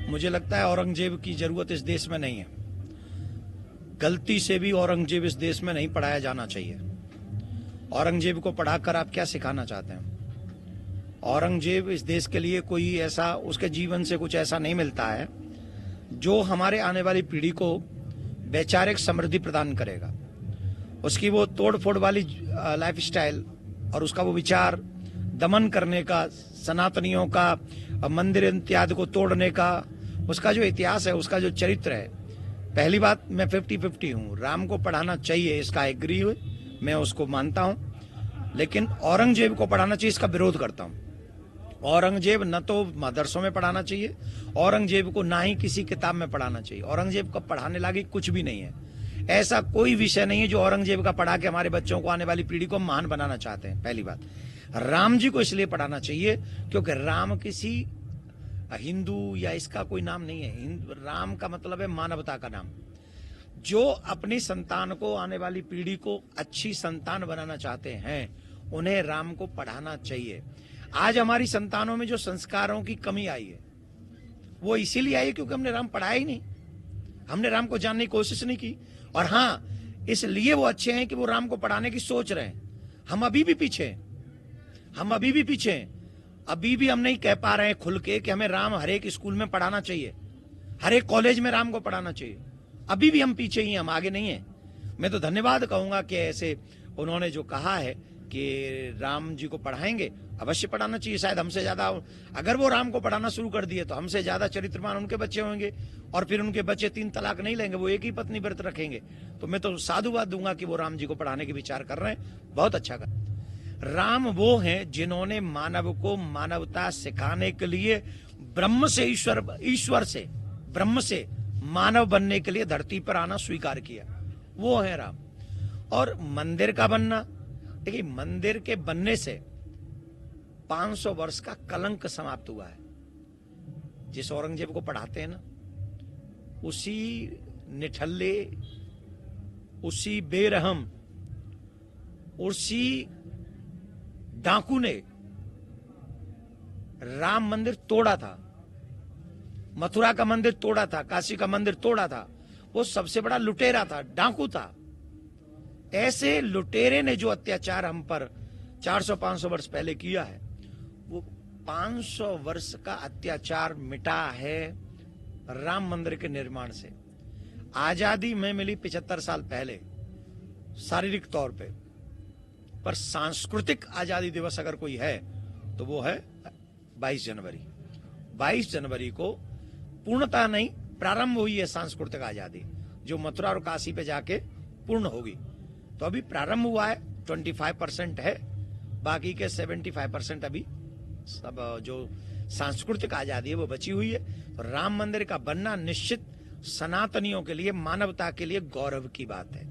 मुझे लगता है औरंगजेब की जरूरत इस देश में नहीं है। गलती से भी औरंगजेब इस देश में नहीं पढ़ाया जाना चाहिए। औरंगजेब को पढ़ाकर आप क्या सिखाना चाहते हैं? औरंगजेब इस देश के लिए कोई ऐसा, उसके जीवन से कुछ ऐसा नहीं मिलता है जो हमारे आने वाली पीढ़ी को वैचारिक समृद्धि प्रदान करेगा। उसकी वो तोड़ फोड़ वाली लाइफ स्टाइल और उसका वो विचार, दमन करने का, सनातनियों का, मंदिर इत्यादि को तोड़ने का, उसका जो इतिहास है, उसका जो चरित्र है। पहली बात, मैं 50-50 हूँ। राम को पढ़ाना चाहिए, इसका एग्री हुए, मैं उसको मानता हूँ, लेकिन औरंगजेब को पढ़ाना चाहिए, इसका विरोध करता हूँ। औरंगजेब न तो मदरसों में पढ़ाना चाहिए, औरंगजेब को ना ही किसी किताब में पढ़ाना चाहिए। औरंगजेब को पढ़ाने लायक कुछ भी नहीं है। ऐसा कोई विषय नहीं है जो औरंगजेब का पढ़ा के हमारे बच्चों को, आने वाली पीढ़ी को महान बनाना चाहते हैं। पहली बात, राम जी को इसलिए पढ़ाना चाहिए क्योंकि राम किसी हिंदू या इसका कोई नाम नहीं है। राम का मतलब है मानवता का नाम। जो अपनी संतान को, आने वाली पीढ़ी को अच्छी संतान बनाना चाहते हैं, उन्हें राम को पढ़ाना चाहिए। आज हमारी संतानों में जो संस्कारों की कमी आई है, वो इसीलिए आई क्योंकि हमने राम पढ़ाया ही नहीं, हमने राम को जानने की कोशिश नहीं की। और हाँ, इसलिए वो अच्छे हैं कि वो राम को पढ़ाने की सोच रहे हैं। हम अभी भी पीछे हैं, हम अभी भी पीछे हैं। अभी भी हम नहीं कह पा रहे हैं खुल के कि हमें राम हर एक स्कूल में पढ़ाना चाहिए, हर एक कॉलेज में राम को पढ़ाना चाहिए। अभी भी हम पीछे ही हैं, हम आगे नहीं है। मैं तो धन्यवाद कहूंगा कि ऐसे उन्होंने जो कहा है कि राम जी को पढ़ाएंगे, अवश्य पढ़ाना चाहिए। शायद हमसे ज्यादा, अगर वो राम को पढ़ाना शुरू कर दिए तो हमसे ज्यादा चरित्रवान उनके बच्चे होंगे, और फिर उनके बच्चे 3 तलाक नहीं लेंगे, वो एक ही पत्नी व्रत रखेंगे। तो मैं तो साधुवाद दूंगा कि वो राम जी को पढ़ाने के विचार कर रहे हैं, बहुत अच्छा कर। राम वो हैं जिन्होंने मानव को मानवता सिखाने के लिए ब्रह्म से ईश्वर से ब्रह्म से मानव बनने के लिए धरती पर आना स्वीकार किया, वो है राम। और मंदिर का बनना, देखिए, मंदिर के बनने से 500 वर्ष का कलंक समाप्त हुआ है। जिस औरंगजेब को पढ़ाते हैं ना, उसी निठल्ले, उसी बेरहम, उसी डाकू ने राम मंदिर तोड़ा था, मथुरा का मंदिर तोड़ा था, काशी का मंदिर तोड़ा था। वो सबसे बड़ा लुटेरा था, डाकू था। ऐसे लुटेरे ने जो अत्याचार हम पर 400-500 वर्ष पहले किया है, वो 500 वर्ष का अत्याचार मिटा है राम मंदिर के निर्माण से। आजादी में मिली 75 साल पहले शारीरिक तौर पे, पर सांस्कृतिक आजादी दिवस अगर कोई है तो वो है 22 जनवरी। 22 जनवरी को पूर्णता नहीं, प्रारंभ हुई है सांस्कृतिक आजादी, जो मथुरा और काशी पे जाके पूर्ण होगी। तो अभी प्रारंभ हुआ है, 25% है, बाकी के 75% अभी सब जो सांस्कृतिक आजादी है वो बची हुई है। तो राम मंदिर का बनना निश्चित सनातनियों के लिए, मानवता के लिए गौरव की बात है,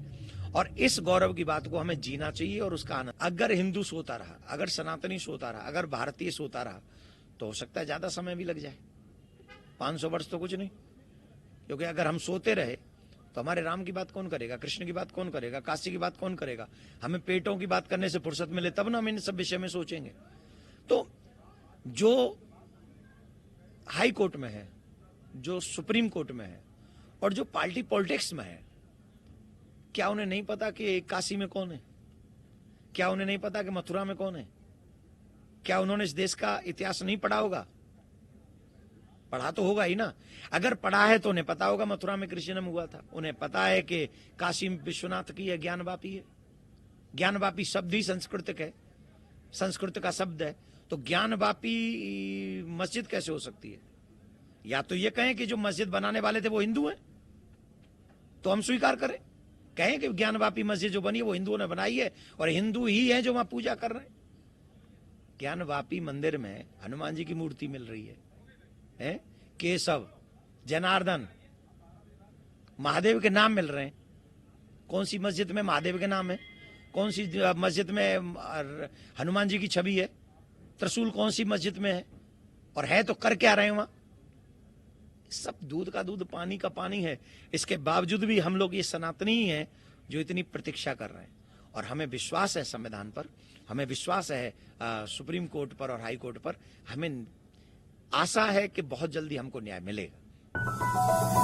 और इस गौरव की बात को हमें जीना चाहिए और उसका आनंद। अगर हिंदू सोता रहा, अगर सनातनी सोता रहा, अगर भारतीय सोता रहा, तो हो सकता है ज्यादा समय भी लग जाए। 500 वर्ष तो कुछ नहीं, क्योंकि अगर हम सोते रहे तो हमारे राम की बात कौन करेगा, कृष्ण की बात कौन करेगा, काशी की बात कौन करेगा। हमें पेटों की बात करने से फुर्सत मिले तब ना हम इन सब विषय में सोचेंगे। तो जो हाई कोर्ट में है, जो सुप्रीम कोर्ट में है, और जो पार्टी पॉलिटिक्स में है, क्या उन्हें नहीं पता कि काशी में कौन है? क्या उन्हें नहीं पता कि मथुरा में कौन है? क्या उन्होंने इस देश का इतिहास नहीं पढ़ा होगा? पढ़ा तो होगा ही ना। अगर पढ़ा है तो उन्हें पता होगा मथुरा में कृष्ण हुआ था, उन्हें पता है कि काशी में विश्वनाथ की है, ज्ञानवापी है। ज्ञानवापी शब्द ही संस्कृत है, संस्कृत का शब्द है। तो ज्ञानवापी मस्जिद कैसे हो सकती है? या तो ये कहें कि जो मस्जिद बनाने वाले थे वो हिंदू हैं, तो हम स्वीकार करें, कहें कि ज्ञानवापी मस्जिद जो बनी है वो हिंदुओं ने बनाई है और हिंदू ही है जो वहां पूजा कर रहे हैं। ज्ञानवापी मंदिर में हनुमान जी की मूर्ति मिल रही है, केशव, जनार्दन, महादेव के नाम मिल रहे हैं। कौन सी मस्जिद में महादेव के नाम है? कौन सी मस्जिद में हनुमान जी की छवि है? त्रिशूल कौन सी मस्जिद में है? और है तो कर क्या रहे हैं वहां? सब दूध का दूध, पानी का पानी है। इसके बावजूद भी हम लोग ये सनातनी ही हैं जो इतनी प्रतीक्षा कर रहे हैं। और हमें विश्वास है संविधान पर, हमें विश्वास है सुप्रीम कोर्ट पर और हाई कोर्ट पर। हमें आशा है कि बहुत जल्दी हमको न्याय मिलेगा। है।